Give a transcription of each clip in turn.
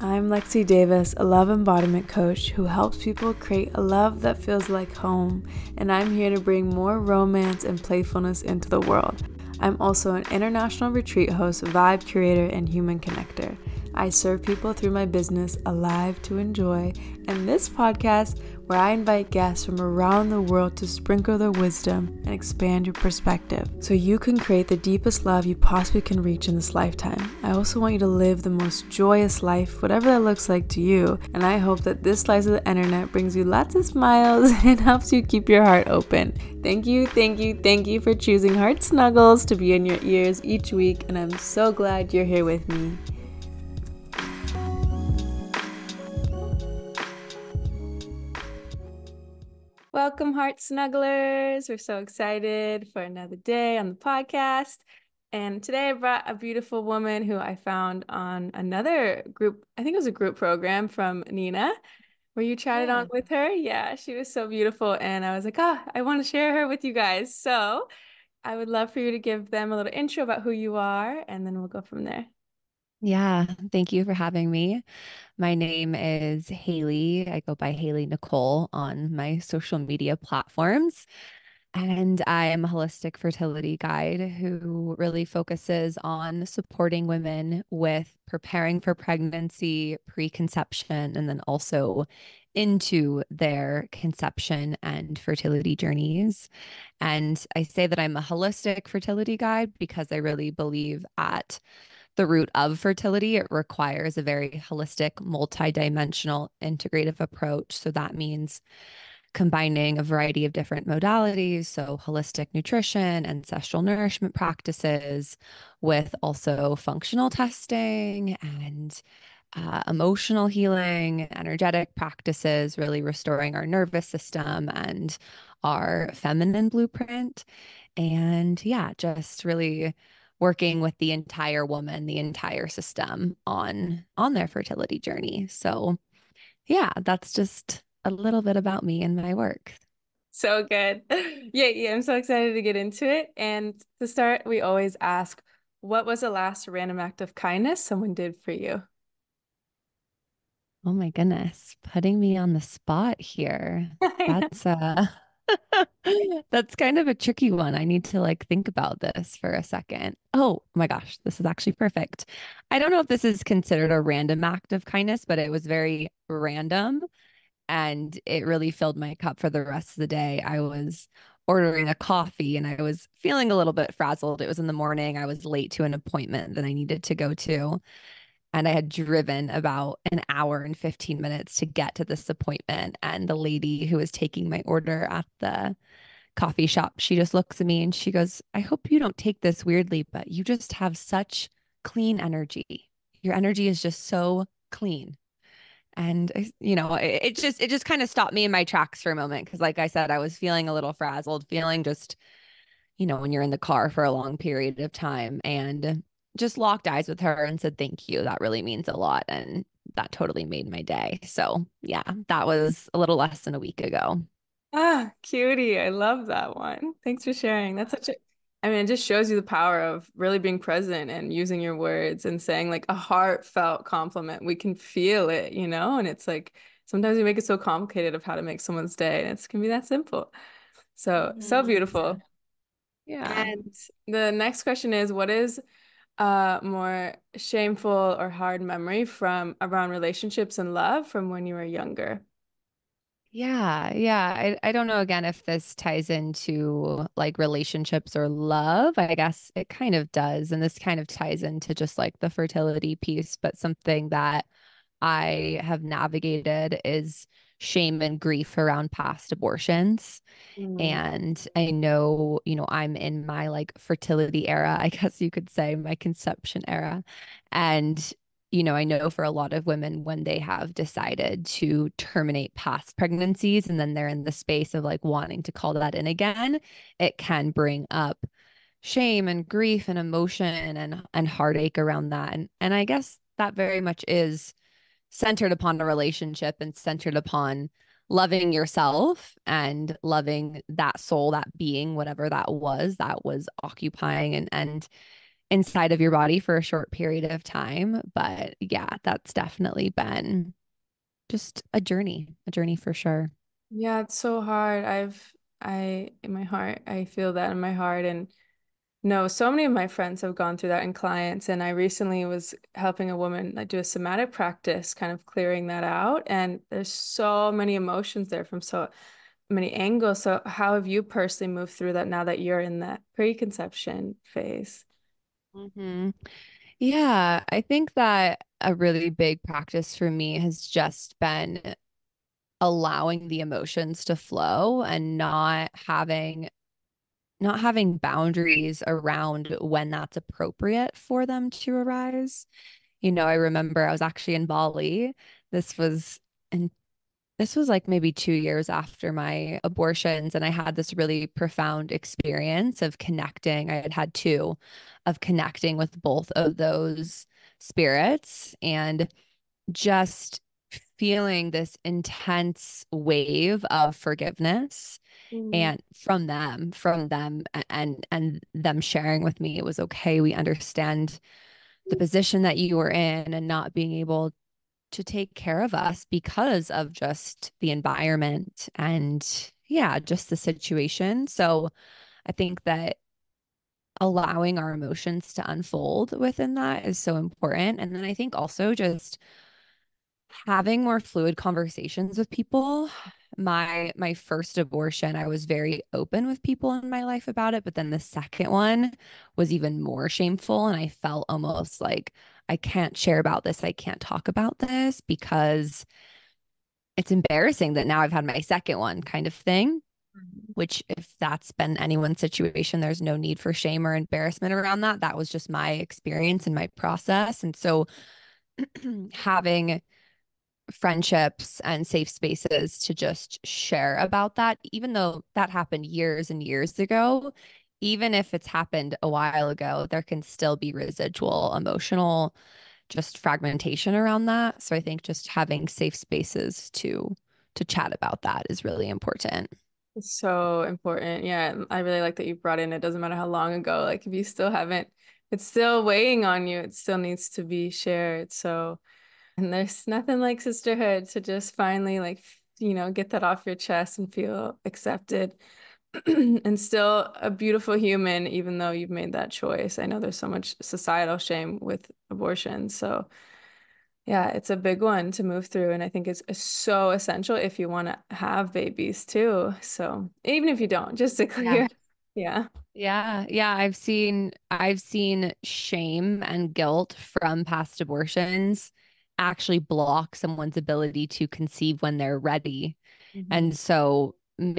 I'm Lexi Davis, a love embodiment coach who helps people create a love that feels like home, and I'm here to bring more romance and playfulness into the world. I'm also an international retreat host, vibe curator, and human connector. I serve people through my business, Alive to Enjoy, and this podcast where I invite guests from around the world to sprinkle their wisdom and expand your perspective so you can create the deepest love you possibly can reach in this lifetime. I also want you to live the most joyous life, whatever that looks like to you, and I hope that this slice of the internet brings you lots of smiles and helps you keep your heart open. Thank you for choosing Heart Snuggles to be in your ears each week, and I'm so glad you're here with me. Welcome, Heart Snugglers. We're so excited for another day on the podcast. And today I brought a beautiful woman who I found on another group. I think it was a group program from Nina, where you chatted on with her. Yeah, she was so beautiful. And I was like, I want to share her with you guys. So I would love for you to give them a little intro about who you are, and then we'll go from there. Yeah, thank you for having me. My name is Haley. I go by Haley Nicole on my social media platforms. And I am a holistic fertility guide who really focuses on supporting women with preparing for pregnancy, preconception, and then also into their conception and fertility journeys. And I say that I'm a holistic fertility guide because I really believe at the root of fertility, it requires a very holistic, multidimensional, integrative approach. So that means combining a variety of different modalities, so holistic nutrition, ancestral nourishment practices, with also functional testing and emotional healing, energetic practices, really restoring our nervous system and our feminine blueprint. And yeah, just really working with the entire woman, the entire system on their fertility journey. So yeah, that's just a little bit about me and my work. So good. Yeah, I'm so excited to get into it. And to start, we always ask, what was the last random act of kindness someone did for you? Oh my goodness, putting me on the spot here. I know. That's that's kind of a tricky one. I need to like think about this for a second. Oh my gosh, this is actually perfect. I don't know if this is considered a random act of kindness, but it was very random and it really filled my cup for the rest of the day. I was ordering a coffee and I was feeling a little bit frazzled. It was in the morning. I was late to an appointment that I needed to go to. And I had driven about an hour and 15 minutes to get to this appointment. And the lady who was taking my order at the coffee shop, she just looks at me and she goes, I hope you don't take this weirdly, but you just have such clean energy. Your energy is just so clean. And it just kind of stopped me in my tracks for a moment because, like I said, I was feeling a little frazzled, feeling just, when you're in the car for a long period of time, and just locked eyes with her and said, thank you. That really means a lot. And that totally made my day. So, yeah, that was a little less than a week ago. Cutie. I love that one. Thanks for sharing. I mean, it just shows you the power of really being present and using your words and saying like a heartfelt compliment. We can feel it, and it's like sometimes we make it so complicated of how to make someone's day, and it can be that simple. So beautiful. Yeah. And the next question is, what is more shameful or hard memory from around relationships and love from when you were younger? Yeah, yeah. I don't know again if this ties into like relationships or love. I guess it kind of does. And this kind of ties into just like the fertility piece, but something that I have navigated is shame and grief around past abortions. Mm. And I know, I'm in my like fertility era, I guess you could say, my conception era. And, I know for a lot of women, when they have decided to terminate past pregnancies and then they're in the space of like wanting to call that in again, it can bring up shame and grief and emotion and heartache around that. And I guess that very much is centered upon a relationship and centered upon loving yourself and loving that soul, that being, whatever that was occupying and inside of your body for a short period of time. But yeah, that's definitely been just a journey for sure. Yeah, it's so hard. In my heart, I feel that in my heart. And no, so many of my friends have gone through that and clients. And I recently was helping a woman like do a somatic practice, kind of clearing that out. And there's so many emotions there from so many angles. So how have you personally moved through that now that you're in that preconception phase? hmm Yeah, I think that a really big practice for me has just been allowing the emotions to flow and not having boundaries around when that's appropriate for them to arise. I remember I was actually in Bali. This was in This was like maybe 2 years after my abortions, and I had this really profound experience of connecting. I had had two of connecting with both of those spirits and just feeling this intense wave of forgiveness Mm. and from them and them sharing with me it was okay. We understand the position that you were in and not being able to take care of us because of just the environment and yeah, just the situation. So I think that allowing our emotions to unfold within that is so important. And then I think also just having more fluid conversations with people. My first abortion, I was very open with people in my life about it, but then the second one was even more shameful and I felt almost like I can't share about this. I can't talk about this because it's embarrassing that now I've had my second one kind of thing, which if that's been anyone's situation, there's no need for shame or embarrassment around that. That was just my experience and my process. And so having friendships and safe spaces to just share about that, even though that happened years and years ago, even if it's happened a while ago, there can still be residual emotional just fragmentation around that. So I think just having safe spaces to chat about that is really important. It's so important. Yeah, I really like that you brought in it doesn't matter how long ago. Like if you still haven't, it's still weighing on you. It still needs to be shared. So, and there's nothing like sisterhood to just finally get that off your chest and feel accepted and still a beautiful human, even though you've made that choice. I know there's so much societal shame with abortion. So yeah, it's a big one to move through, and I think it's so essential if you want to have babies too. So even if you don't, just to Yeah. clear. Yeah. Yeah, yeah, I've seen shame and guilt from past abortions actually block someone's ability to conceive when they're ready. Mhm. And so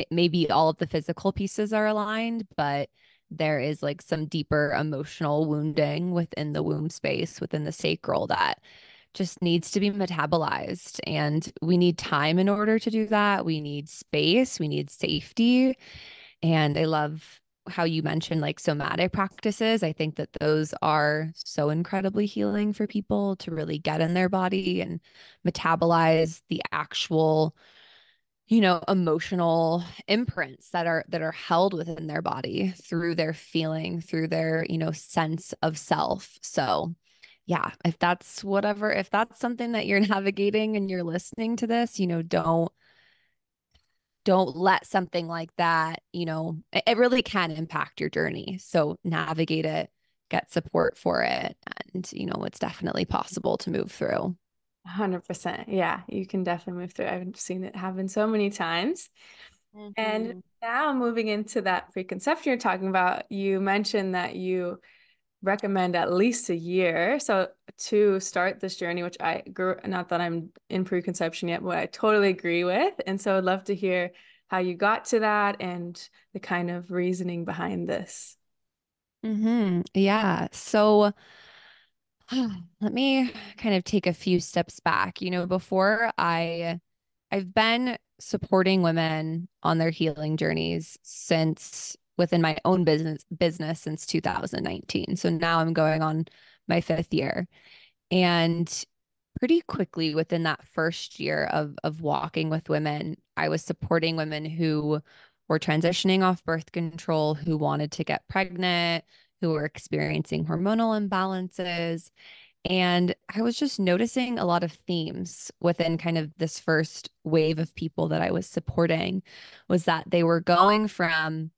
maybe all of the physical pieces are aligned, but there is like some deeper emotional wounding within the womb space, within the sacral that just needs to be metabolized. And we need time in order to do that. We need space, we need safety. And I love how you mentioned like somatic practices. I think that those are so incredibly healing for people to really get in their body and metabolize the actual emotional imprints that are held within their body through their feeling, through their sense of self. So yeah, if that's something that you're navigating and you're listening to this, don't let something like that, it really can impact your journey. So navigate it, get support for it, and it's definitely possible to move through. 100%. Yeah, you can definitely move through. I've seen it happen so many times. And Mhm. now moving into that preconception you're talking about, you mentioned that you recommend at least a year. So to start this journey, which I grew, not that I'm in preconception yet, but I totally agree with. And so I'd love to hear how you got to that and the kind of reasoning behind this. Yeah. So let me kind of take a few steps back. Before I've been supporting women on their healing journeys since within my own business since 2019. So now I'm going on my fifth year. And pretty quickly within that first year of walking with women, I was supporting women who were transitioning off birth control, who wanted to get pregnant, who were experiencing hormonal imbalances. And I was just noticing a lot of themes within kind of this first wave of people that I was supporting was that they were going from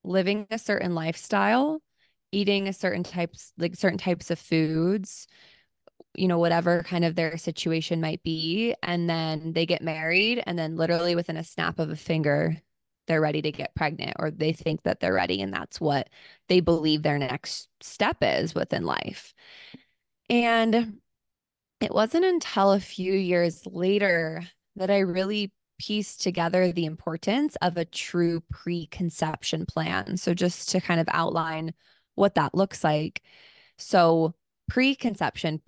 living a certain lifestyle, eating certain types of foods, whatever kind of their situation might be. And then they get married, and then literally within a snap of a finger, they're ready to get pregnant, or they think that they're ready. And that's what they believe their next step is within life. And it wasn't until a few years later that I really pieced together the importance of a true preconception plan. So, just to kind of outline what that looks like. So, preconception,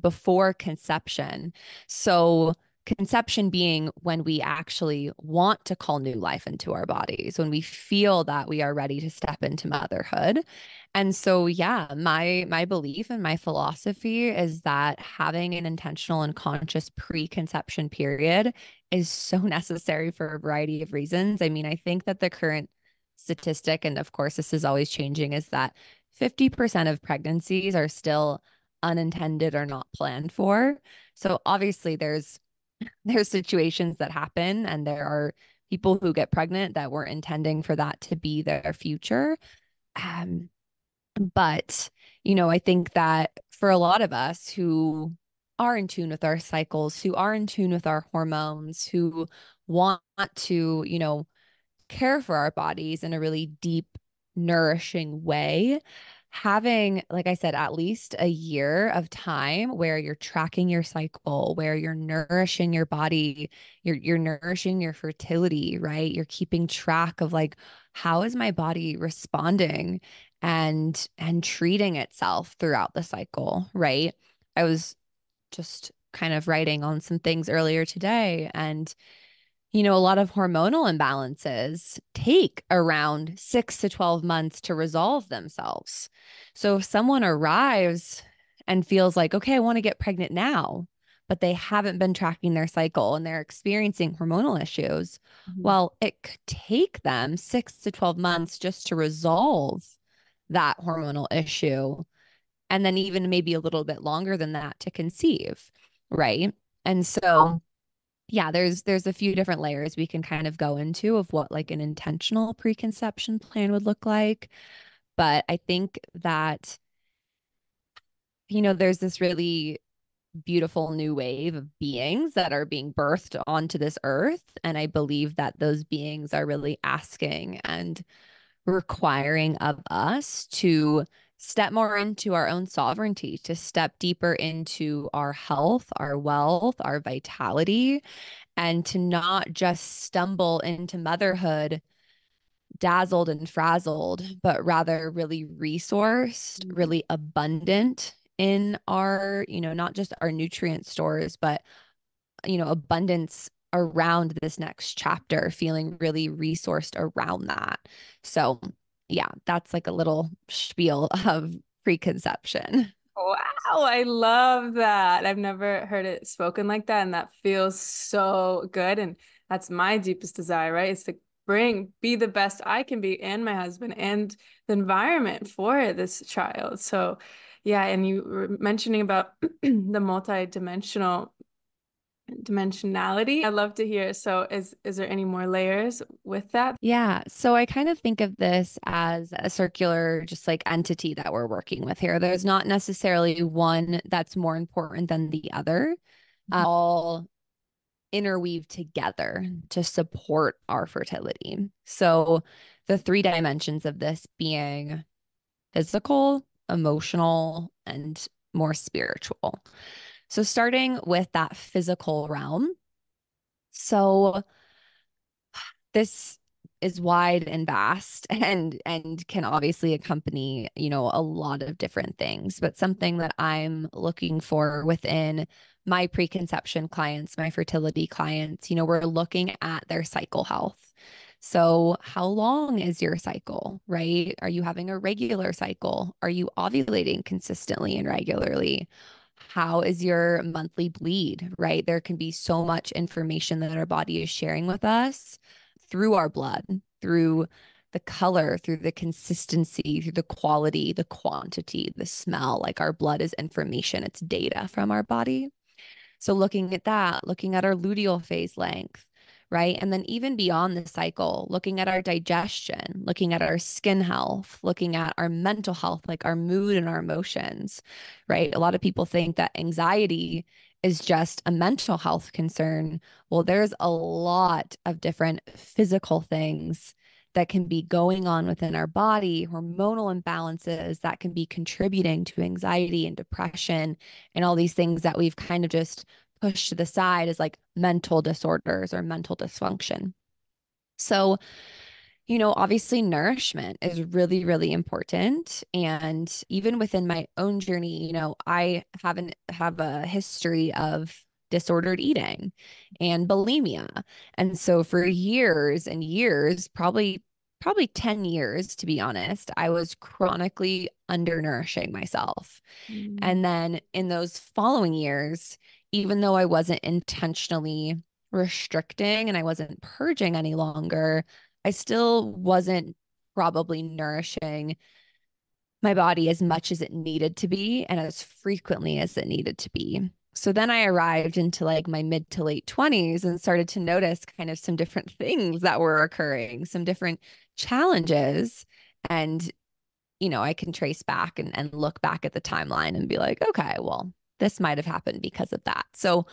before conception. So, conception being when we actually want to call new life into our bodies, when we feel that we are ready to step into motherhood. And so, yeah, my belief and my philosophy is that having an intentional and conscious preconception period is so necessary for a variety of reasons. I mean, I think that the current statistic, and of course this is always changing, is that 50% of pregnancies are still unintended or not planned for. So obviously there's situations that happen, and there are people who get pregnant that weren't intending for that to be their future. Um, but, I think that for a lot of us who are in tune with our cycles, who are in tune with our hormones, who want to, care for our bodies in a really deep, nourishing way, having, like I said, at least a year of time where you're tracking your cycle, where you're nourishing your body, you're nourishing your fertility, right? You're keeping track of like, how is my body responding and treating itself throughout the cycle, right? I was just kind of writing on some things earlier today, and a lot of hormonal imbalances take around 6 to 12 months to resolve themselves. So if someone arrives and feels like, okay, I want to get pregnant now, but they haven't been tracking their cycle and they're experiencing hormonal issues, Mhm. well, it could take them 6 to 12 months just to resolve that hormonal issue. And then even maybe a little bit longer than that to conceive. Right. And so, yeah, there's a few different layers we can kind of go into of what like an intentional preconception plan would look like. But I think that, there's this really beautiful new wave of beings that are being birthed onto this earth. And I believe that those beings are really asking and requiring of us to step more into our own sovereignty, to step deeper into our health, our wealth, our vitality, and to not just stumble into motherhood dazzled and frazzled, but rather really resourced, really abundant in our, not just our nutrient stores, but, abundance around this next chapter, feeling really resourced around that. So, yeah, that's like a little spiel of preconception. Wow, I love that. I've never heard it spoken like that, and that feels so good. And that's my deepest desire, right? It's to be the best I can be, and my husband, and the environment for this child. So, yeah, and you were mentioning about the dimensionality. I'd love to hear. So, is there any more layers with that? Yeah. So I kind of think of this as a circular, just like entity that we're working with here. There's not necessarily one that's more important than the other. All interweave together to support our fertility. So the three dimensions of this being physical, emotional, and more spiritual. So starting with that physical realm. So this is wide and vast and can obviously accompany, a lot of different things, but something that I'm looking for within my preconception clients, my fertility clients, we're looking at their cycle health. So, how long is your cycle, right? Are you having a regular cycle? Are you ovulating consistently and regularly? How is your monthly bleed, right? There can be so much information that our body is sharing with us through our blood, through the color, through the consistency, through the quality, the quantity, the smell. Like our blood is information, it's data from our body. So looking at that, looking at our luteal phase length, right? And then even beyond the cycle, looking at our digestion, looking at our skin health, looking at our mental health, like our mood and our emotions, right? A lot of people think that anxiety is just a mental health concern. Well, there's a lot of different physical things that can be going on within our body, hormonal imbalances that can be contributing to anxiety and depression and all these things that we've kind of just pushed to the side as like mental disorders or mental dysfunction. So, obviously nourishment is really, really important. And even within my own journey, I haven't have a history of disordered eating and bulimia. And so for years and years, probably 10 years, to be honest, I was chronically undernourishing myself. Mm. And then in those following years, even though I wasn't intentionally restricting and I wasn't purging any longer, I still wasn't probably nourishing my body as much as it needed to be and as frequently as it needed to be. So then I arrived into like my mid to late 20s and started to notice kind of some different things that were occurring, some different challenges. And I can trace back and look back at the timeline and be like, okay, well, this might have happened because of that. So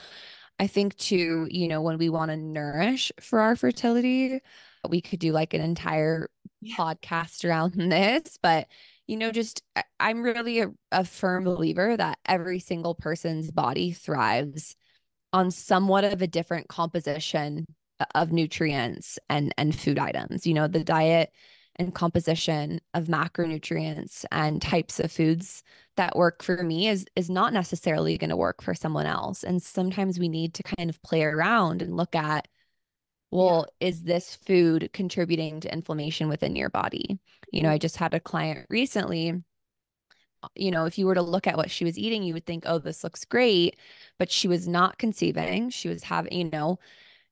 I think too, when we want to nourish for our fertility, we could do like an entire podcast around this. But, just I'm really a firm believer that every single person's body thrives on somewhat of a different composition of nutrients and food items. The diet and composition of macronutrients and types of foods that work for me is not necessarily going to work for someone else. And sometimes we need to kind of play around and look at, Yeah. well, is this food contributing to inflammation within your body? I just had a client recently. If you were to look at what she was eating, you would think, oh, this looks great. But she was not conceiving. She was having,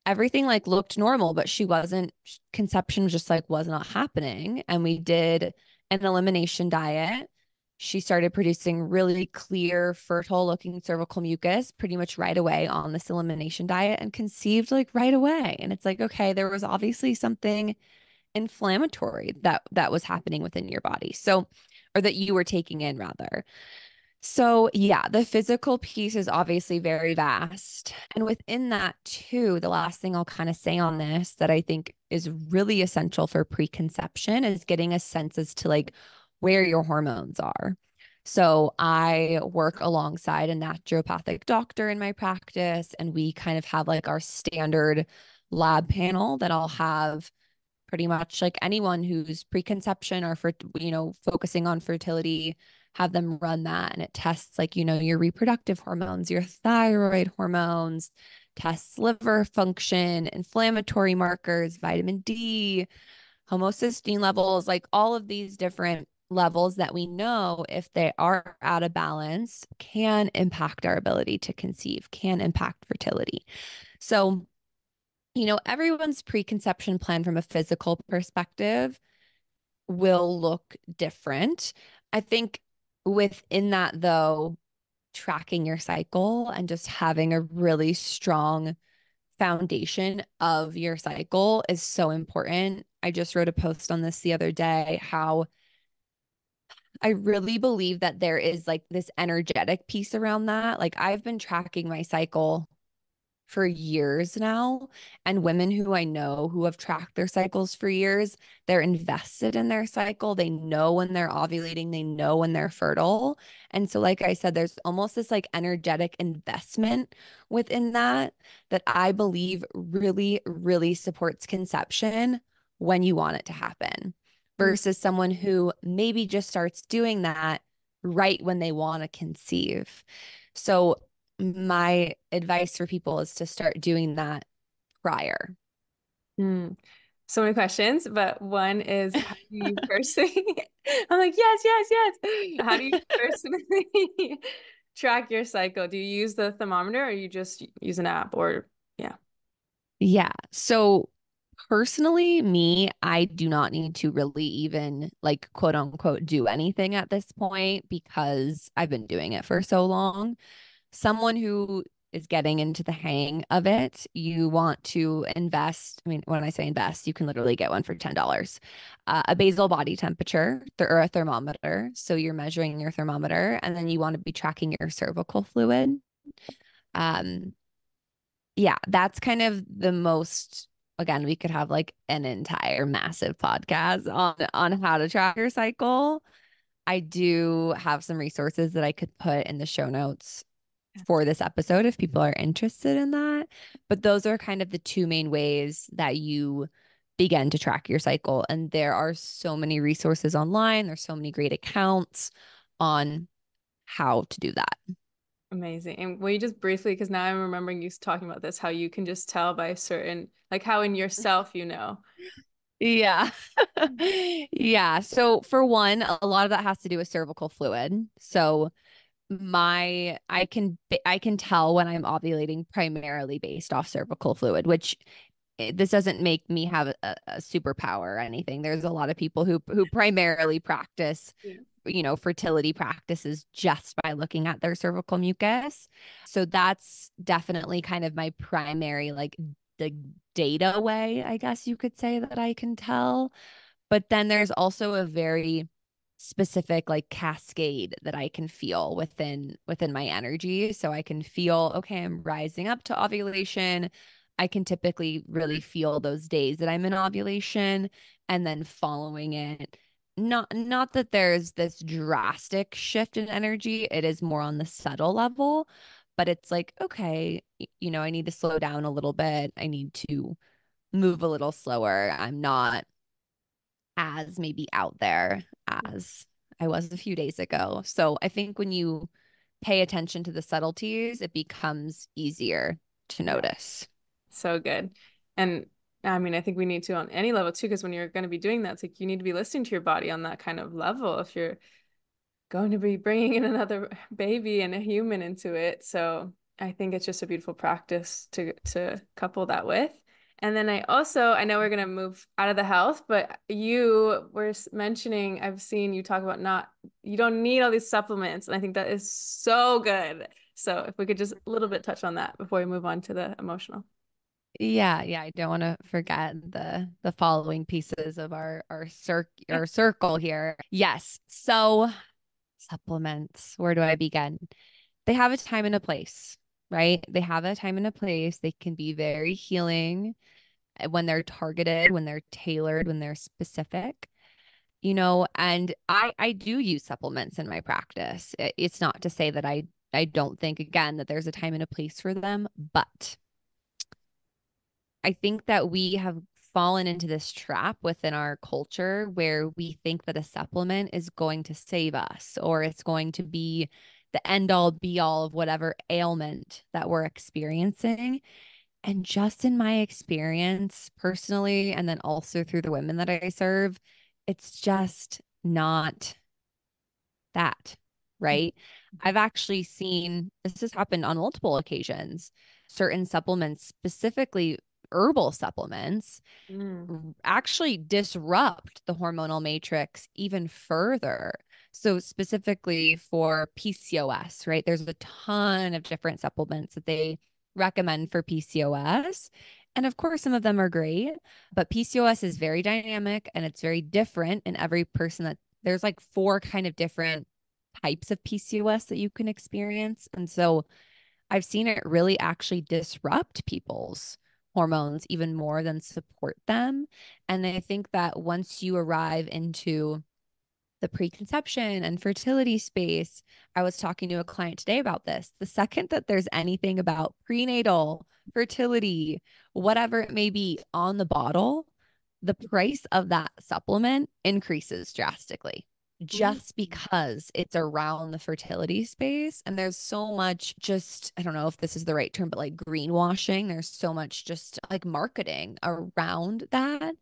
everything like looked normal, but she wasn't, conception just like was not happening. And we did an elimination diet. She started producing really clear, fertile looking cervical mucus pretty much right away on this elimination diet and conceived like right away. And it's like, okay, there was obviously something inflammatory that was happening within your body. So, or that you were taking in rather. So, yeah, the physical piece is obviously very vast. And within that, too, the last thing I'll kind of say on this that I think is really essential for preconception is getting a sense as to like where your hormones are. So, I work alongside a naturopathic doctor in my practice, and we kind of have like our standard lab panel that I'll have pretty much like anyone who's preconception or for focusing on fertility, have them run that, and it tests like your reproductive hormones, your thyroid hormones, tests liver function, inflammatory markers, vitamin D, homocysteine levels, like all of these different levels that we know if they are out of balance can impact our ability to conceive, can impact fertility. So everyone's preconception plan from a physical perspective will look different. I think within that, though, tracking your cycle and just having a really strong foundation of your cycle is so important. I just wrote a post on this the other day, how I really believe that there is like this energetic piece around that. Like I've been tracking my cycle for years now. And women who I know who have tracked their cycles for years, they're invested in their cycle. They know when they're ovulating, they know when they're fertile. And so, like I said, there's almost this like energetic investment within that I believe really, really supports conception when you want it to happen Mm. versus someone who maybe just starts doing that right when they want to conceive. So, my advice for people is to start doing that prior. Mm. So many questions, but one is how do you personally I'm like, yes, yes, yes. How do you personally track your cycle? Do you use the thermometer or you just use an app or yeah. Yeah. So Personally, me, I do not need to really even like quote unquote do anything at this point because I've been doing it for so long. Someone who is getting into the hang of it, you want to invest. I mean, when I say invest, you can literally get one for $10. A basal body temperature or a thermometer. So you're measuring your thermometer, and then you want to be tracking your cervical fluid. Um, yeah, that's kind of the most, again, we could have like an entire massive podcast on how to track your cycle. I do have some resources that I could put in the show notes for this episode if people are interested in that. But those are kind of the two main ways that you begin to track your cycle. And there are so many resources online. There's so many great accounts on how to do that. Amazing. And will you just briefly, because now I'm remembering you talking about this, how you can just tell by certain, like how in yourself, Yeah. Yeah. So for one, a lot of that has to do with cervical fluid. So I can tell when I'm ovulating primarily based off cervical fluid, which this doesn't make me have a superpower or anything. There's a lot of people who primarily practice, Yeah. fertility practices just by looking at their cervical mucus. So that's definitely kind of my primary like the data way, I guess you could say that I can tell. But then there's also a very specific like cascade that I can feel within my energy. So I can feel, okay, I'm rising up to ovulation. I can typically really feel those days that I'm in ovulation and then following it. Not that there's this drastic shift in energy. It is more on the subtle level, but it's like, okay, I need to slow down a little bit. I need to move a little slower. I'm not as maybe out there as I was a few days ago. So I think when you pay attention to the subtleties, it becomes easier to Yeah. notice. So good. And I mean, I think we need to on any level too, because when you're going to be doing that, it's like you need to be listening to your body on that kind of level if you're going to be bringing in another baby and a human into it. So I think it's just a beautiful practice to couple that with. And then I know we're going to move out of the health, but you were mentioning, I've seen you talk about you don't need all these supplements. And I think that is so good. So if we could just a little bit touch on that before we move on to the emotional. Yeah, yeah, I don't want to forget the following pieces of our circle here. Yes. So supplements, where do I begin? They have a time and a place, right? They have a time and a place. They can be very healing when they're targeted, when they're tailored, when they're specific. And I do use supplements in my practice. It's not to say that I don't think again that there's a time and a place for them, but I think that we have fallen into this trap within our culture where we think that a supplement is going to save us or it's going to be the end all be all of whatever ailment that we're experiencing. And just in my experience personally, and then also through the women that I serve, it's just not that, right? I've actually seen this has happened on multiple occasions. Certain supplements, specifically herbal supplements, Mm. actually disrupt the hormonal matrix even further. So, specifically for PCOS, right? There's a ton of different supplements that they recommend for PCOS. And of course, some of them are great, but PCOS is very dynamic and it's very different in every person that there's like four kind of different types of PCOS that you can experience. And so I've seen it really actually disrupt people's hormones even more than support them. And I think that once you arrive into the preconception and fertility space, I was talking to a client today about this. The second that there's anything about prenatal, fertility, whatever it may be on the bottle, the price of that supplement increases drastically Mm. just because it's around the fertility space. And there's so much just, I don't know if this is the right term, but like greenwashing. There's so much just like marketing around that.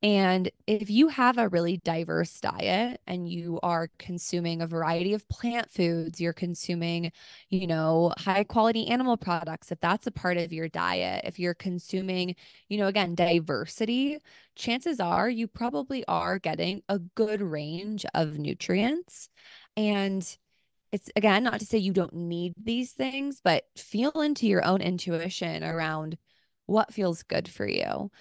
And if you have a really diverse diet and you are consuming a variety of plant foods, you're consuming, high quality animal products, if that's a part of your diet, if you're consuming, again, diversity, chances are you probably are getting a good range of nutrients. And it's again, not to say you don't need these things, but feel into your own intuition around what feels good for you.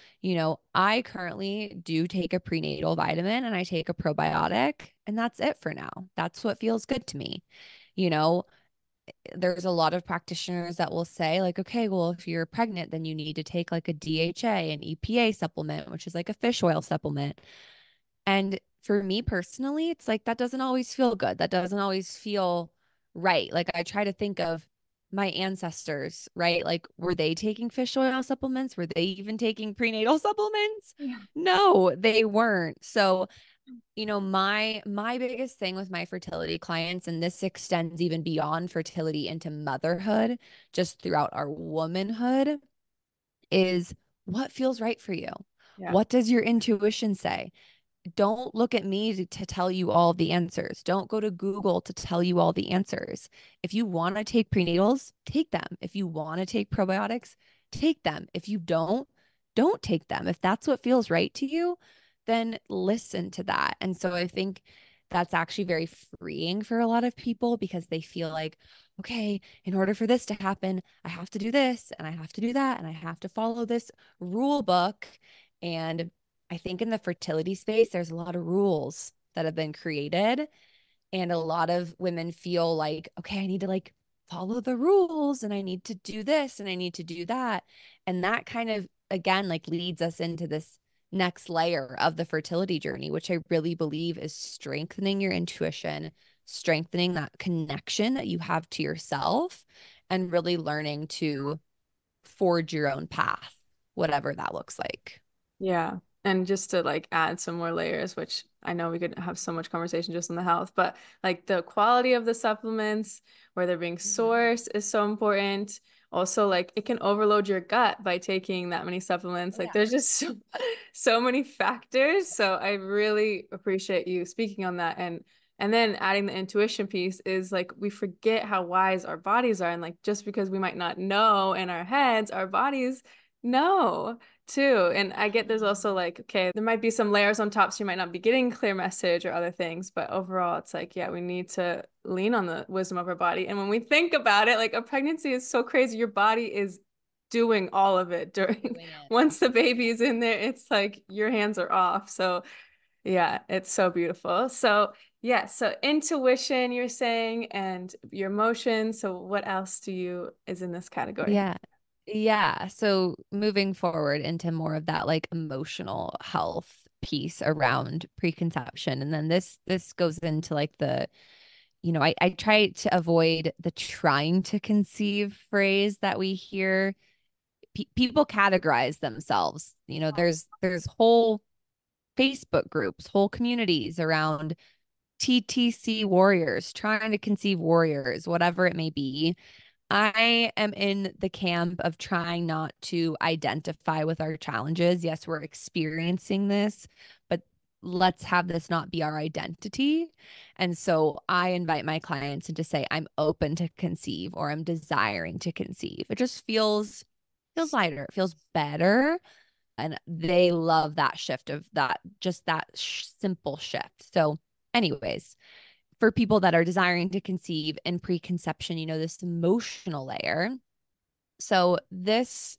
I currently do take a prenatal vitamin and I take a probiotic, and that's it for now. That's what feels good to me. You know, there's a lot of practitioners that will say, like, okay, well, if you're pregnant, then you need to take like a DHA, an EPA supplement, which is like a fish oil supplement. And for me personally, it's like that doesn't always feel good. That doesn't always feel right. Like I try to think of my ancestors, right? Like, were they taking fish oil supplements? Were they even taking prenatal supplements? Yeah. No, they weren't. So, my biggest thing with my fertility clients, and this extends even beyond fertility into motherhood, just throughout our womanhood, is what feels right for you? Yeah. What does your intuition say? Don't look at me to tell you all the answers. Don't go to Google to tell you all the answers. If you want to take prenatals, take them. If you want to take probiotics, take them. If you don't take them. If that's what feels right to you, then listen to that. And so I think that's actually very freeing for a lot of people because they feel like, okay, in order for this to happen, I have to do this and I have to do that and I have to follow this rule book. And I think in the fertility space, there's a lot of rules that have been created. And a lot of women feel like, okay, I need to like follow the rules and I need to do this and I need to do that. And that kind of, again, like leads us into this next layer of the fertility journey, which I really believe is strengthening your intuition, strengthening that connection that you have to yourself, and really learning to forge your own path, whatever that looks like. Yeah. And just to like add some more layers, which I know we could have so much conversation just on the health, but like the quality of the supplements, where they're being Mhm. sourced is so important. Also, like it can overload your gut by taking that many supplements. Oh, Like yeah. there's just so many factors. So I really appreciate you speaking on that. And then adding the intuition piece is like we forget how wise our bodies are. And like just because we might not know in our heads, our bodies know too. And I get there's also like, okay, there might be some layers on top, so you might not be getting clear message or other things, but overall, it's like, yeah, we need to lean on the wisdom of our body. And when we think about it, like a pregnancy is so crazy. Your body is doing all of it during Doing it. once the baby is in there, it's like your hands are off. So yeah, it's so beautiful. So yeah, so intuition, you're saying, and your emotions. So what else do you is in this category? Yeah. Yeah. So moving forward into more of that like emotional health piece around preconception. And then this goes into like I try to avoid the trying to conceive phrase that we hear. People categorize themselves. There's whole Facebook groups, whole communities around TTC warriors, trying to conceive warriors, whatever it may be. I am in the camp of trying not to identify with our challenges. Yes, we're experiencing this, but let's have this not be our identity. And so I invite my clients to say, I'm open to conceive or I'm desiring to conceive. It just feels lighter, it feels better. And they love that shift of that, just that simple shift. So, anyways, for people that are desiring to conceive in preconception, this emotional layer. So this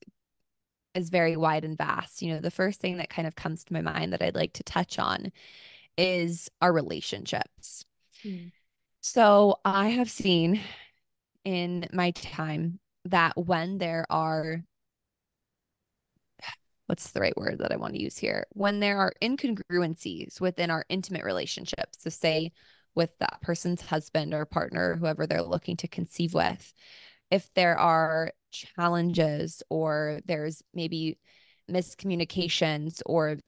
is very wide and vast. The first thing that kind of comes to my mind that I'd like to touch on is our relationships. Mm. So I have seen in my time that when there are, what's the right word that I want to use here? When there are incongruencies within our intimate relationships, so say with that person's husband or partner, whoever they're looking to conceive with, if there are challenges or there's maybe miscommunications or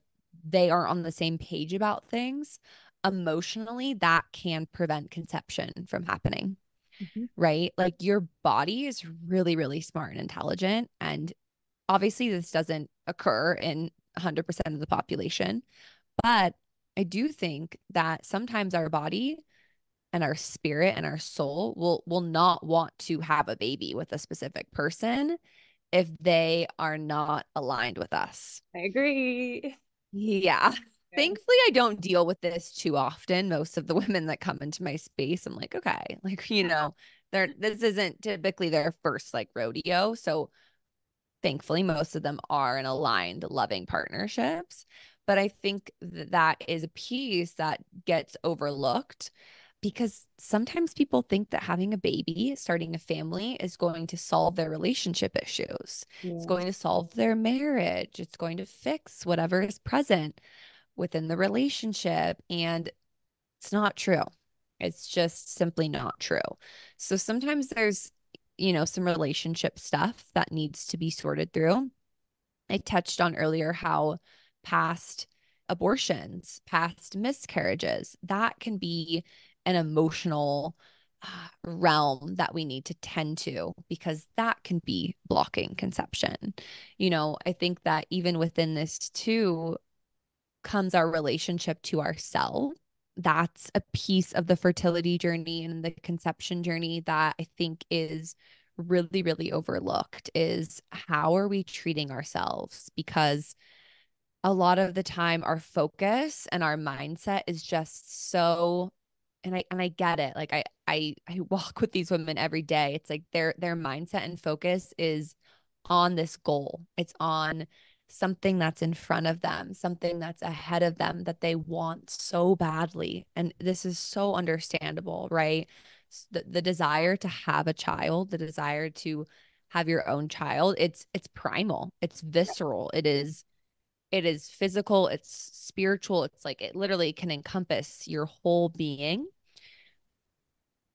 they are on the same page about things, emotionally, that can prevent conception from happening, Mhm. right? Like your body is really, really smart and intelligent. And obviously, this doesn't occur in 100% of the population. But I do think that sometimes our body and our spirit and our soul will not want to have a baby with a specific person if they are not aligned with us. I agree. Yeah. Yeah. Thankfully, I don't deal with this too often. Most of the women that come into my space, I'm like, okay, like, this isn't typically their first like rodeo. So thankfully, most of them are in aligned, loving partnerships. But I think that is a piece that gets overlooked because sometimes people think that having a baby, starting a family, is going to solve their relationship issues. It's Yeah. going to solve their marriage. It's going to fix whatever is present within the relationship. And it's not true. It's just simply not true. So sometimes there's, some relationship stuff that needs to be sorted through. I touched on earlier how past abortions, past miscarriages, that can be an emotional realm that we need to tend to because that can be blocking conception. I think that even within this too comes our relationship to ourselves. That's a piece of the fertility journey and the conception journey that I think is really, really overlooked is how are we treating ourselves? Because a lot of the time our focus and our mindset is just so and I get it. Like I walk with these women every day. It's like their mindset and focus is on this goal. It's on something that's in front of them, something that's ahead of them that they want so badly. And this is so understandable, right? The desire to have a child, the desire to have your own child, it's primal, it's visceral, it is physical, it's spiritual, it's like it literally can encompass your whole being.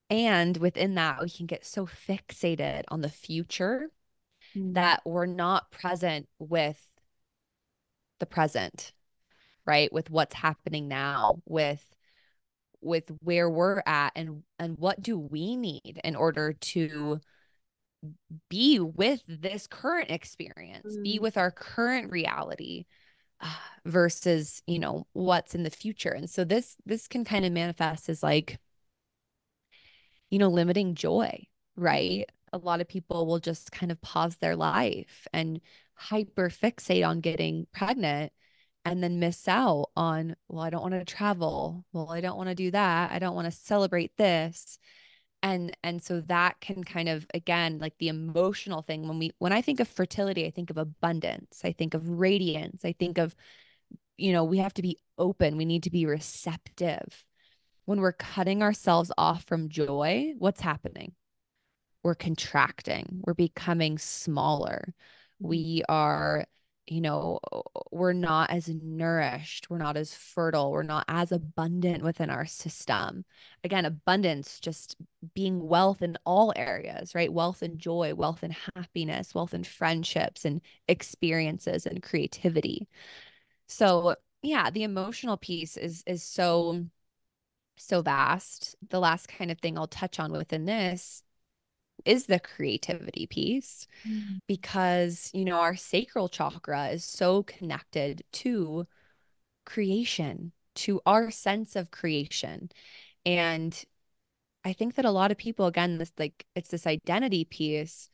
And within that, we can get so fixated on the future Mm. that we're not present with the present, right? With what's happening now, with where we're at and what do we need in order to be with this current experience, be Mm. with our current reality versus, what's in the future. And so this can kind of manifest as like limiting joy, right? A lot of people will just kind of pause their life and hyper fixate on getting pregnant and then miss out on, well, I don't want to travel. Well, I don't want to do that. I don't want to celebrate this. And so that can kind of again like the emotional thing when I think of fertility, I think of abundance, I think of radiance, I think of we have to be open, we need to be receptive. When we're cutting ourselves off from joy, what's happening? We're contracting, we're becoming smaller. Mm. We are, you know, we're not as nourished, we're not as fertile, we're not as abundant within our system. Again, abundance just being wealth in all areas, right? Wealth and joy, wealth and happiness, wealth and friendships and experiences and creativity. So, yeah, the emotional piece is so vast. The last kind of thing I'll touch on within this is the creativity piece Mm. because, our sacral chakra is so connected to creation, to our sense of creation. And I think that a lot of people, again, this like it's this identity piece,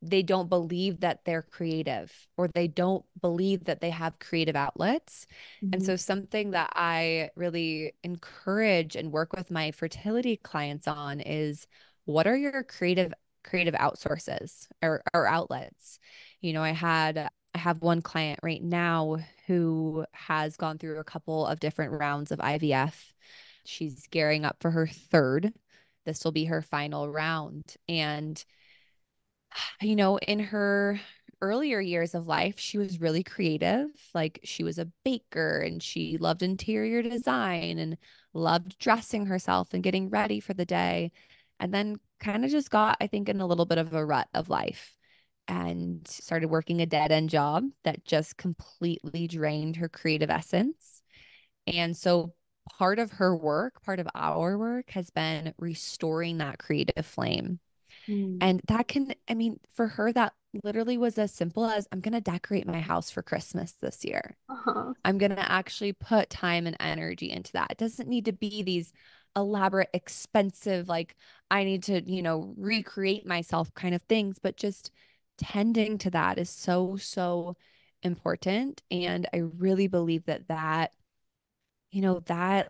they don't believe that they're creative or they don't believe that they have creative outlets. And Mhm. so something that I really encourage and work with my fertility clients on is what are your creative outsources or outlets? I have one client right now who has gone through a couple of different rounds of IVF. She's gearing up for her third. This will be her final round. And in her earlier years of life, she was really creative. Like she was a baker and she loved interior design and loved dressing herself and getting ready for the day. And then kind of just got, I think, in a little bit of a rut of life and started working a dead end job that just completely drained her creative essence. And so part of her work, part of our work has been restoring that creative flame Mm. and that can, I mean, for her, literally was as simple as I'm going to decorate my house for Christmas this year. Uh-huh. I'm going to actually put time and energy into that. It doesn't need to be these elaborate, expensive, like I need to, recreate myself kind of things, but just tending to that is so, so important. And I really believe that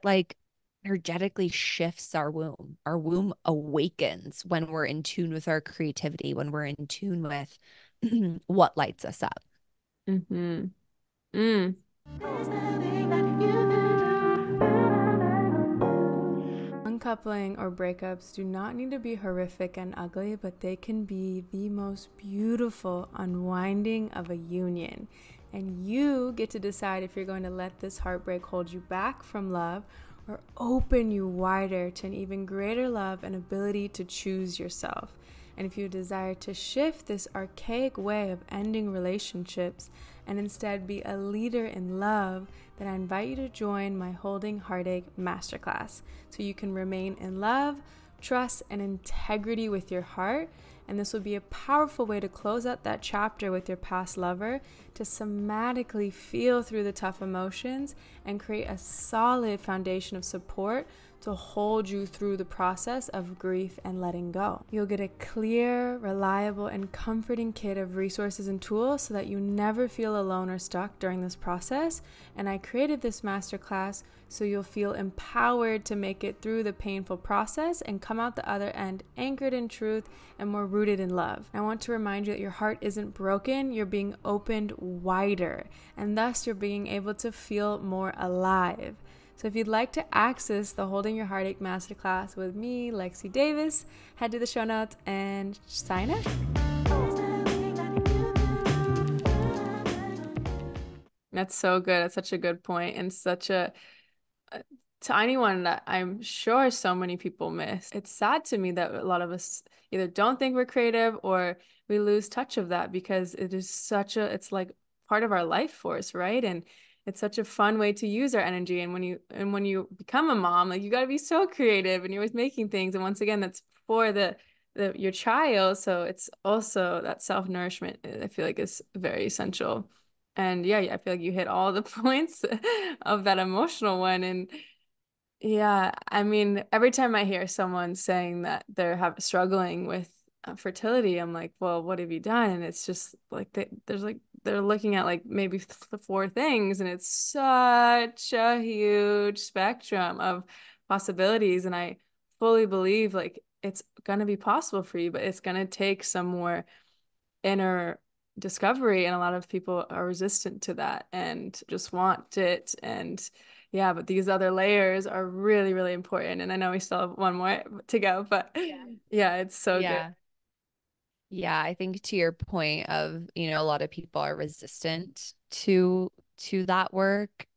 like energetically shifts our womb. Our womb awakens when we're in tune with our creativity, when we're in tune with what lights us up. Mm-hmm. Mm. Uncoupling or breakups do not need to be horrific and ugly, but they can be the most beautiful unwinding of a union. And you get to decide if you're going to let this heartbreak hold you back from love or open you wider to an even greater love and ability to choose yourself. And if you desire to shift this archaic way of ending relationships and instead be a leader in love, then I invite you to join my Holding Heartache Masterclass so you can remain in love, trust, and integrity with your heart. And this will be a powerful way to close out that chapter with your past lover, to somatically feel through the tough emotions and create a solid foundation of support to hold you through the process of grief and letting go. You'll get a clear, reliable, and comforting kit of resources and tools so that you never feel alone or stuck during this process. And I created this masterclass so you'll feel empowered to make it through the painful process and come out the other end anchored in truth and more rooted in love. I want to remind you that your heart isn't broken, you're being opened wider, and thus you're being able to feel more alive. So if you'd like to access the Holding Your Heartache Masterclass with me, Lexi Davis, head to the show notes and sign up. That's so good. That's such a good point and such a to anyone that I'm sure so many people miss. It's sad to me that a lot of us either don't think we're creative or we lose touch of that because it is it's like part of our life force, right? And it's such a fun way to use our energy. And when you become a mom, like you got to be so creative and you're always making things. And once again, that's for your child. So it's also that self-nourishment, I feel like is very essential. And yeah, I feel like you hit all the points of that emotional one. And yeah, I mean, every time I hear someone saying that they're struggling with fertility, I'm like, well, what have you done? And it's just like they're looking at like maybe four things, and it's such a huge spectrum of possibilities. And I fully believe like it's gonna be possible for you, but it's gonna take some more inner discovery, and a lot of people are resistant to that and just want it. And yeah, but these other layers are really, really important. And I know we still have one more to go, but yeah, it's so good. Yeah. Yeah, I think to your point of, a lot of people are resistant to that work.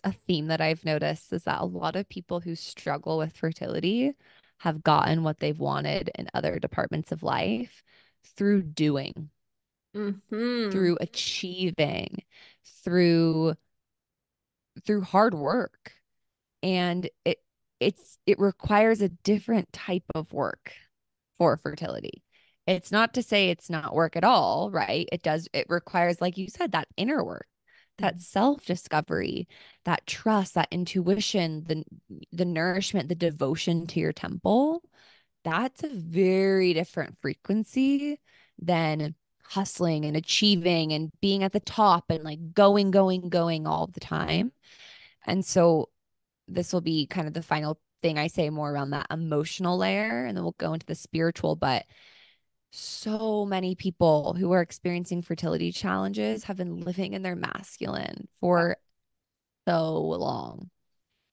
A theme that I've noticed is that a lot of people who struggle with fertility have gotten what they've wanted in other departments of life through doing, Mm-hmm. through achieving, through hard work. And it requires a different type of work for fertility. It's not to say it's not work at all, right? It requires, like you said, that inner work, that self-discovery, that trust, that intuition, the nourishment, the devotion to your temple. That's a very different frequency than hustling and achieving and being at the top and like going, going, going all the time. And so this will be kind of the final thing I say more around that emotional layer, and then we'll go into the spiritual. But so many people who are experiencing fertility challenges have been living in their masculine for so long.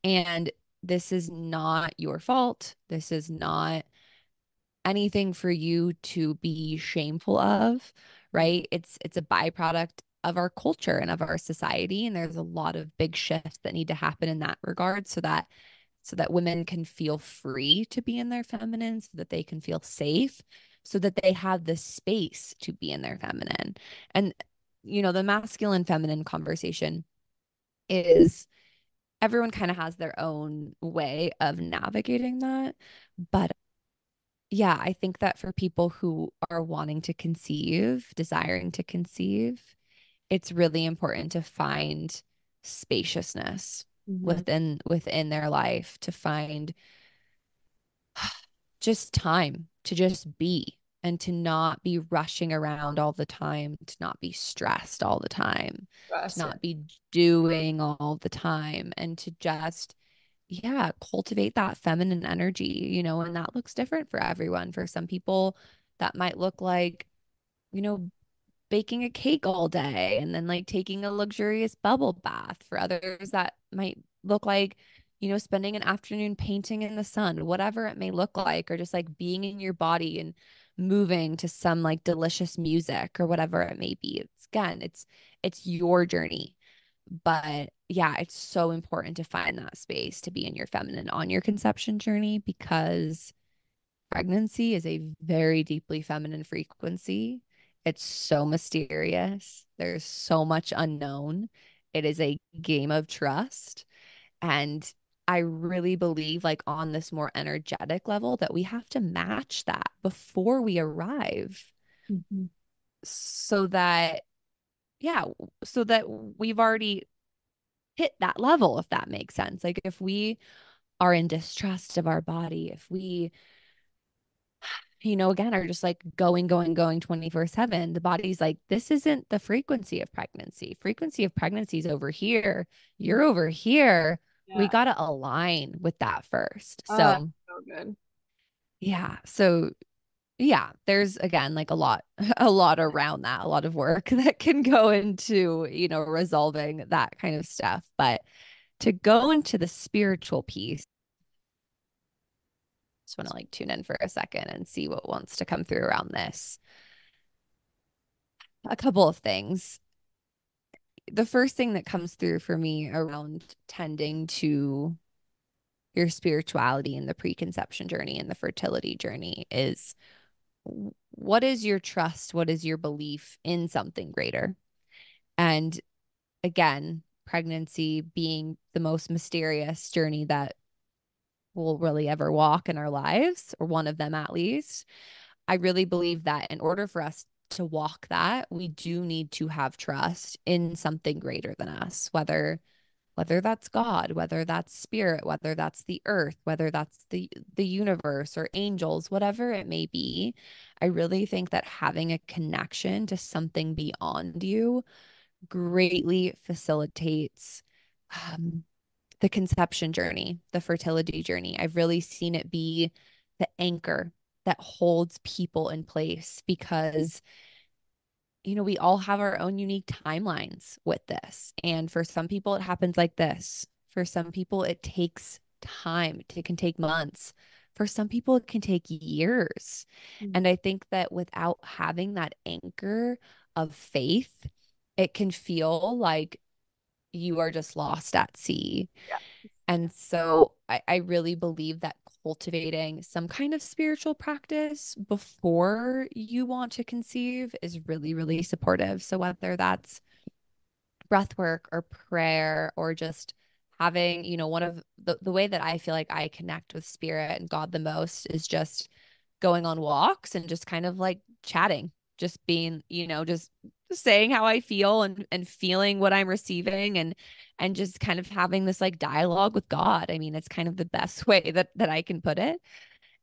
And this is not your fault. This is not anything for you to be shameful of, right? It's a byproduct of our culture and of our society, and there's a lot of big shifts that need to happen in that regard so that women can feel free to be in their feminine, so that they can feel safe, so that they have the space to be in their feminine. And the masculine feminine conversation is everyone kind of has their own way of navigating that, but yeah, I think that for people who are wanting to conceive, desiring to conceive, it's really important to find spaciousness Mm-hmm. within their life, to find just time to just be and to not be rushing around all the time, to not be stressed all the time, to Yes, yeah. not be doing all the time, and to just, yeah, cultivate that feminine energy, and that looks different for everyone. For some people, that might look like, you know, baking a cake all day and then like taking a luxurious bubble bath. For others, that might look like, spending an afternoon painting in the sun, whatever it may look like, or just like being in your body and moving to some like delicious music or whatever it may be. It's your journey. But yeah, it's so important to find that space to be in your feminine on your conception journey, because pregnancy is a very deeply feminine frequency. It's so mysterious. There's so much unknown. It is a game of trust. And I really believe, like, on this more energetic level, that we have to match that before we arrive, Mm-hmm. so that, yeah, so that we've already hit that level, if that makes sense. Like, if we are in distrust of our body, if we, again, are just like going 24/7. The body's like, this isn't the frequency of pregnancy. Frequency of pregnancy is over here. You're over here. We Yeah. got to align with that first. Ah, So, so good. yeah. So, yeah, there's again like a lot, a lot around that, a lot of work that can go into, resolving that kind of stuff. But to go into the spiritual piece, just want to like tune in for a second and see what wants to come through around this. A couple of things. The first thing that comes through for me around tending to your spirituality and the preconception journey and the fertility journey is, what is your trust? What is your belief in something greater? And again, pregnancy being the most mysterious journey that we'll really ever walk in our lives, or one of them at least. I really believe that in order for us to walk that, we do need to have trust in something greater than us, whether that's God, whether that's spirit, whether that's the earth, whether that's the universe or angels, whatever it may be. I really think that having a connection to something beyond you greatly facilitates um, the conception journey, the fertility journey. I've really seen it be the anchor that holds people in place, because we all have our own unique timelines with this. And for some people, it happens like this. For some people, it takes time. It can take months. For some people, it can take years. Mm. And I think that without having that anchor of faith, it can feel like you are just lost at sea. Yeah. And so I really believe that cultivating some kind of spiritual practice before you want to conceive is really, really supportive. So whether that's breath work or prayer, or just having, one of the way that I feel like I connect with spirit and God the most is just going on walks and just kind of like chatting, just being, just saying how I feel, and feeling what I'm receiving, and just kind of having this like dialogue with God. I mean, it's kind of the best way that I can put it.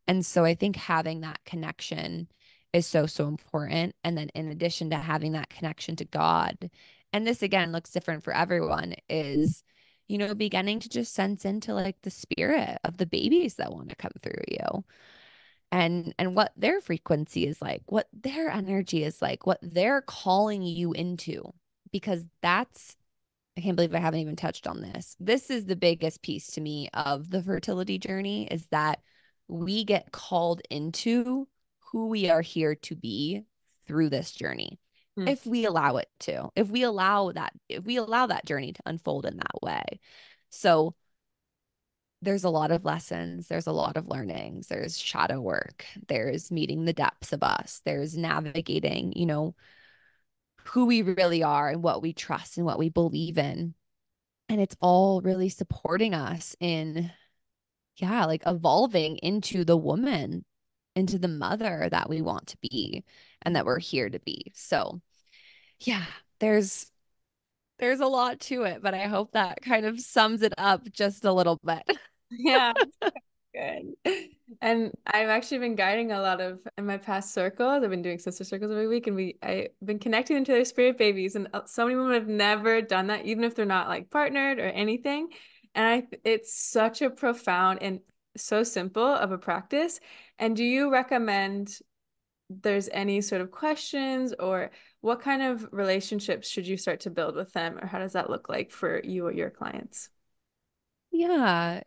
And so I think having that connection is so, so important. And then in addition to having that connection to God, and this again looks different for everyone, is, beginning to just sense into like the spirit of the babies that want to come through you, and what their frequency is like, what their energy is like, what they're calling you into. Because I can't believe I haven't even touched on this. This is the biggest piece to me of the fertility journey, is that we get called into who we are here to be through this journey. Mm. If we allow it to, if we allow that journey to unfold in that way. So there's a lot of lessons, there's a lot of learnings, there's shadow work, there's meeting the depths of us, there's navigating, who we really are and what we trust and what we believe in. And it's all really supporting us in, yeah, like evolving into the woman into the mother that we want to be and that we're here to be. So, yeah, there's there's a lot to it, but I hope that kind of sums it up just a little bit. Yeah. Good. And I've actually been guiding a lot of in my past circles. I've been doing sister circles every week, and I've been connecting them to their spirit babies. And so many women have never done that, even if they're not like partnered or anything. And it's such a profound and so simple of a practice. And do you recommend there's any sort of questions or what kind of relationships should you start to build with them, or how does that look like for you or your clients? Yeah,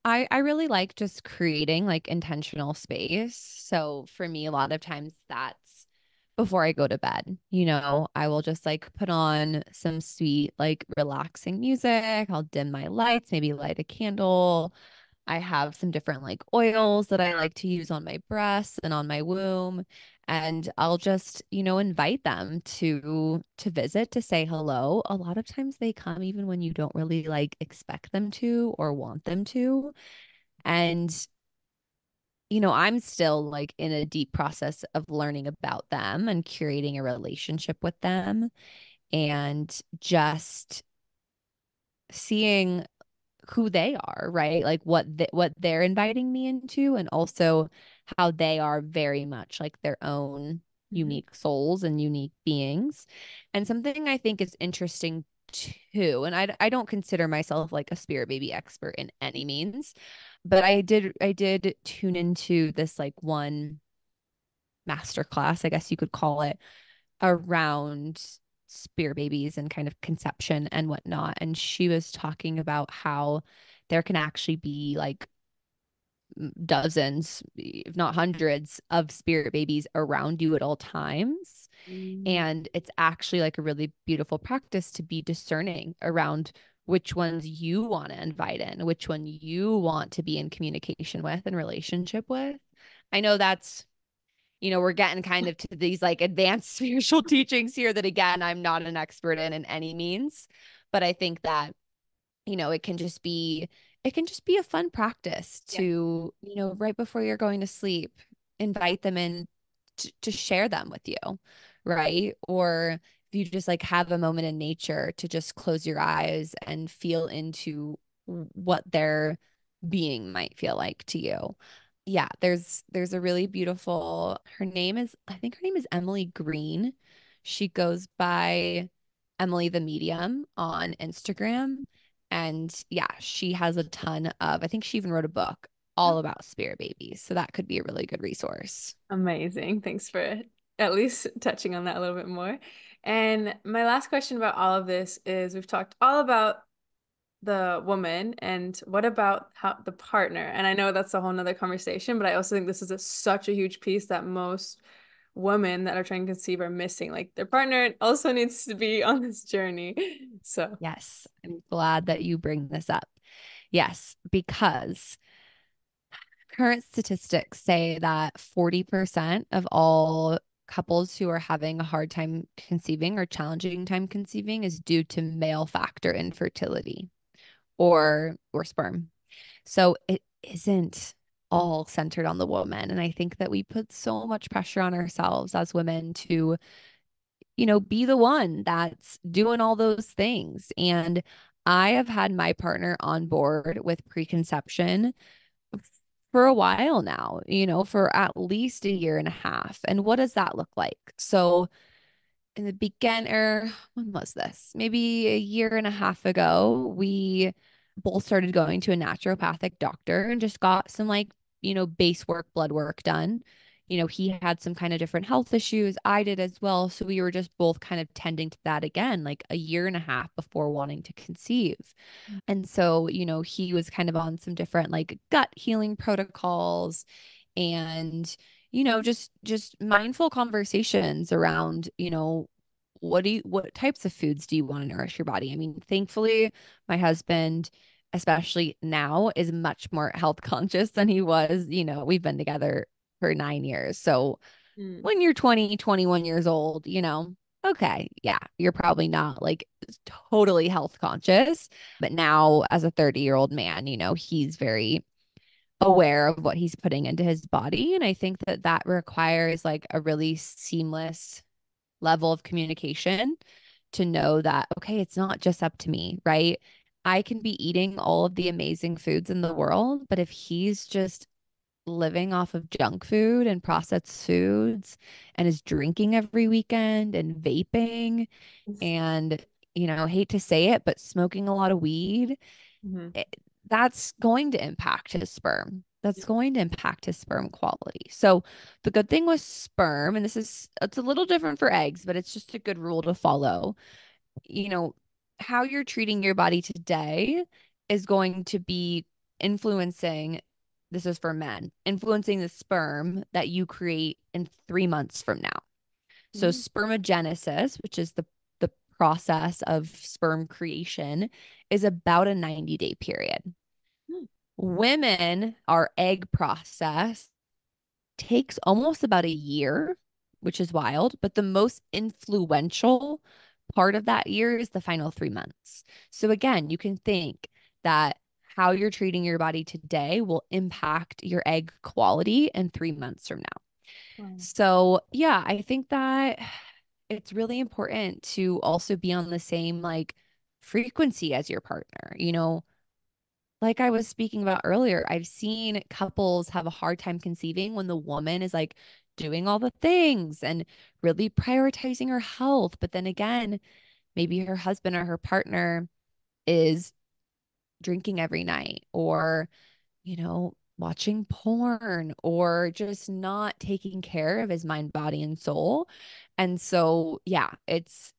I really like just creating like intentional space. So for me, a lot of times that's before I go to bed. I will just like put on some sweet, like relaxing music. I'll dim my lights, maybe light a candle. I have some different like oils that I like to use on my breasts and on my womb. And I'll just, invite them to visit, to say hello. A lot of times they come even when you don't really like expect them to or want them to. And, I'm still like in a deep process of learning about them and curating a relationship with them and just seeing who they are, right? Like what they're inviting me into, and also how they are very much like their own Mhm. unique souls and unique beings. And something I think is interesting too, and I don't consider myself like a spirit baby expert in any means, but I did tune into this like one masterclass, I guess you could call it, around spear babies and kind of conception and whatnot. And she was talking about how there can actually be like dozens, if not hundreds, of spirit babies around you at all times. Mm. And it's actually like a really beautiful practice to be discerning around which ones you want to invite in, which one you want to be in communication with and relationship with. I know that's we're getting kind of to these like advanced spiritual teachings here that again, I'm not an expert in any means, but I think that, it can just be a fun practice Yeah. to, right before you're going to sleep, invite them in to share them with you, right? Or if you just like have a moment in nature to just close your eyes and feel into what their being might feel like to you. Yeah, there's a really beautiful, I think her name is Emily Green. She goes by Emily the Medium on Instagram. And yeah, she has a ton of, I think she even wrote a book all about spirit babies. So that could be a really good resource. Amazing. Thanks for at least touching on that a little bit more. And my last question about all of this is we've talked all about the woman and what about how the partner? And I know that's a whole nother conversation, but I also think this is such a huge piece that most women that are trying to conceive are missing. Like their partner also needs to be on this journey. So, Yes, I'm glad that you bring this up. Yes, because current statistics say that 40% of all couples who are having a hard time conceiving or challenging time conceiving is due to male factor infertility or sperm. So it isn't all centered on the woman. And I think that we put so much pressure on ourselves as women to, be the one that's doing all those things. And I have had my partner on board with preconception for a while now, for at least a year and a half. And what does that look like? So, in the beginner, when was this? Maybe a year and a half ago, we both started going to a naturopathic doctor and just got some like, base work, blood work done. He had some kind of different health issues. I did as well. So we were just both kind of tending to that again, like a year and a half before wanting to conceive. And so, he was kind of on some different like gut healing protocols and just mindful conversations around, what types of foods do you want to nourish your body? I mean, thankfully, my husband, especially now, is much more health conscious than he was. We've been together for 9 years. So mm, when you're 20, 21 years old, okay, yeah, you're probably not like totally health conscious. But now, as a 30-year-old man, he's very aware of what he's putting into his body. And I think that that requires like a really seamless level of communication to know that, okay, it's not just up to me, right? I can be eating all of the amazing foods in the world, but if he's just living off of junk food and processed foods and is drinking every weekend and vaping and, hate to say it, but smoking a lot of weed, Mhm. it, that's going to impact his sperm. That's going to impact his sperm quality. So the good thing with sperm, and it's a little different for eggs, but it's just a good rule to follow. You know, how you're treating your body today is going to be influencing, this is for men, influencing the sperm that you create in 3 months from now. So Mhm. spermagenesis, which is the process of sperm creation, is about a 90-day period. Women, our egg process takes almost about a year, which is wild, but the most influential part of that year is the final 3 months. So again, you can think that how you're treating your body today will impact your egg quality in 3 months from now. Wow. So, yeah, I think that it's really important to also be on the same like frequency as your partner. Like I was speaking about earlier, I've seen couples have a hard time conceiving when the woman is like doing all the things and really prioritizing her health. But then again, maybe her husband or her partner is drinking every night or, watching porn or just not taking care of his mind, body, and soul. And so, yeah, it's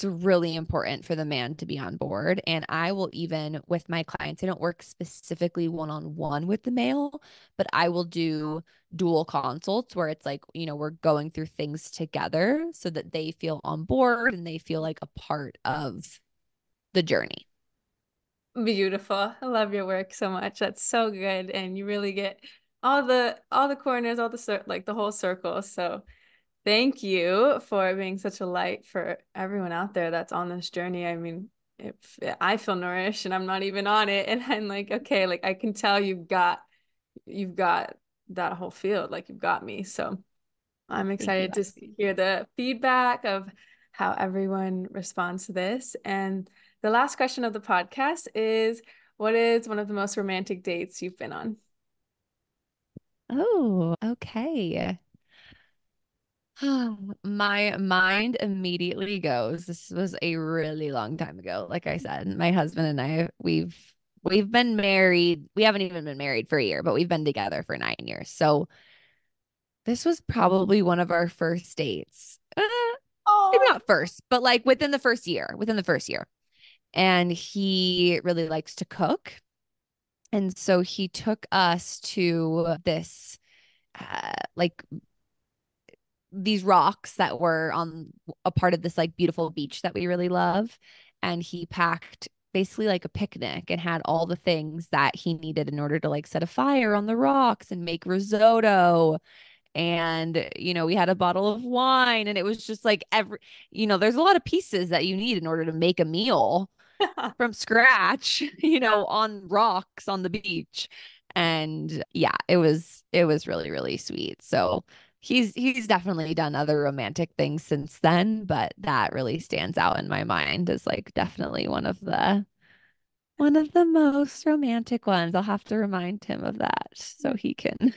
really important for the man to be on board. And I will even with my clients, I don't work specifically one-on-one with the male, but I will do dual consults where it's like, we're going through things together so that they feel on board and they feel like a part of the journey. Beautiful. I love your work so much. That's so good. And you really get all the corners, all the like the whole circle. So thank you for being such a light for everyone out there that's on this journey. I mean, if I feel nourished and I'm not even on it, and I'm like, okay, like I can tell you've got that whole field, like you've got me. So I'm Thank you, excited to Lexi. hear the feedback of how everyone responds to this. And the last question of the podcast is, what is one of the most romantic dates you've been on? Oh, okay. My mind immediately goes. This was a really long time ago. Like I said, my husband and I, we've been married. We haven't even been married for a year, but we've been together for 9 years. So this was probably one of our first dates. Maybe Oh, not first, but like within the first year, And he really likes to cook. And so he took us to this like these rocks that were on a part of this like beautiful beach that we really love. And he packed basically like a picnic and had all the things that he needed in order to like set a fire on the rocks and make risotto. And, we had a bottle of wine and it was just like there's a lot of pieces that you need in order to make a meal from scratch, on rocks on the beach. And yeah, it was really, really sweet. So he's definitely done other romantic things since then, but that really stands out in my mind as like definitely one of the most romantic ones. I'll have to remind him of that so he can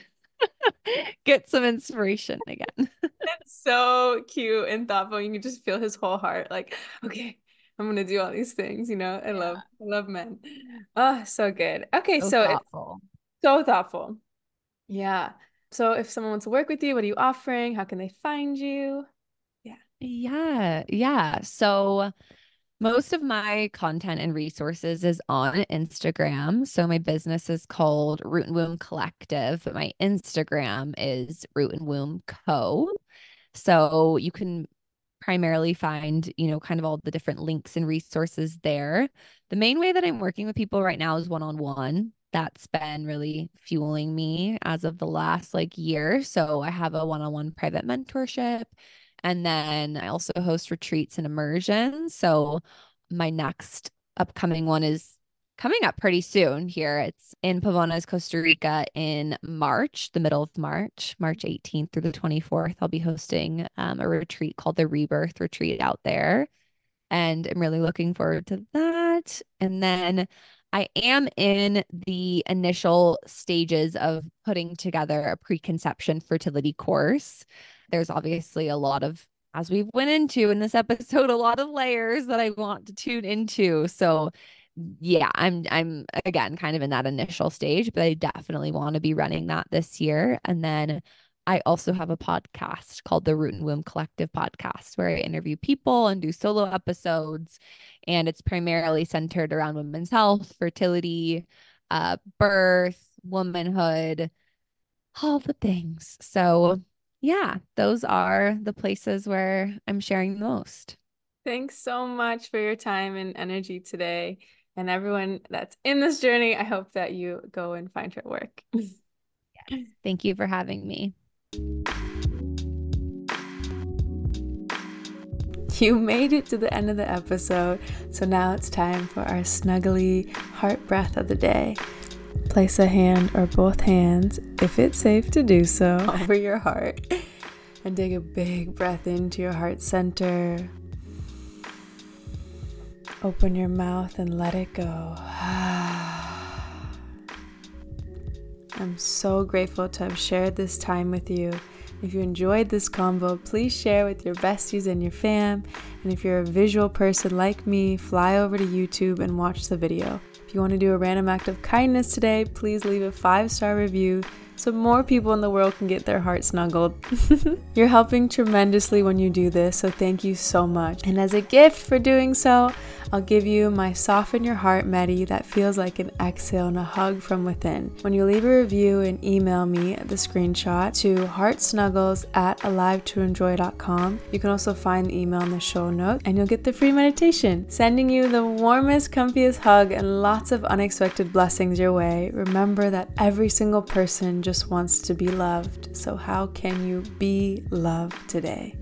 get some inspiration again. it's so cute and thoughtful. You can just feel his whole heart. Like, okay, I'm gonna do all these things. I love, Yeah. I love men. Oh, so good. Okay, So so it's thoughtful. so thoughtful. Yeah. So if someone wants to work with you, what are you offering? How can they find you? Yeah. Yeah, yeah. So most of my content and resources is on Instagram. So my business is called Root and Womb Collective, but my Instagram is Root and Womb Co. So you can primarily find, kind of all the different links and resources there. The main way that I'm working with people right now is one-on-one. That's been really fueling me as of the last like year. So I have a one-on-one private mentorship. And then I also host retreats and immersions. So my next upcoming one is coming up pretty soon here. It's in Pavones, Costa Rica in March, the middle of March, March 18th through the 24th. I'll be hosting a retreat called the Rebirth Retreat out there. And I'm really looking forward to that. And then I am in the initial stages of putting together a preconception fertility course. There's obviously a lot of, as we went into in this episode, a lot of layers that I want to tune into. So yeah, I'm again kind of in that initial stage, but I definitely want to be running that this year. And then I also have a podcast called the Root and Womb Collective podcast where I interview people and do solo episodes. And it's primarily centered around women's health, fertility, birth, womanhood, all the things. So yeah, those are the places where I'm sharing the most. Thanks so much for your time and energy today. And everyone that's in this journey, I hope that you go and find your work. Thank you for having me. You made it to the end of the episode, so now it's time for our Snuggly heart breath of the day. Place a hand or both hands, if it's safe to do so, over your heart and take a big breath into your heart center. Open your mouth and let it go. I'm so grateful to have shared this time with you. If you enjoyed this convo, please share with your besties and your fam. And if you're a visual person like me, fly over to YouTube and watch the video. If you want to do a random act of kindness today, please leave a 5-star review so more people in the world can get their heart snuggled. You're helping tremendously when you do this, so thank you so much. And as a gift for doing so, I'll give you my Soften Your Heart Medi that feels like an exhale and a hug from within. When you leave a review and email me the screenshot to heartsnuggles@alivetoenjoy.com, you can also find the email in the show notes and you'll get the free meditation. Sending you the warmest, comfiest hug and lots of unexpected blessings your way. Remember that every single person just wants to be loved. So how can you be loved today?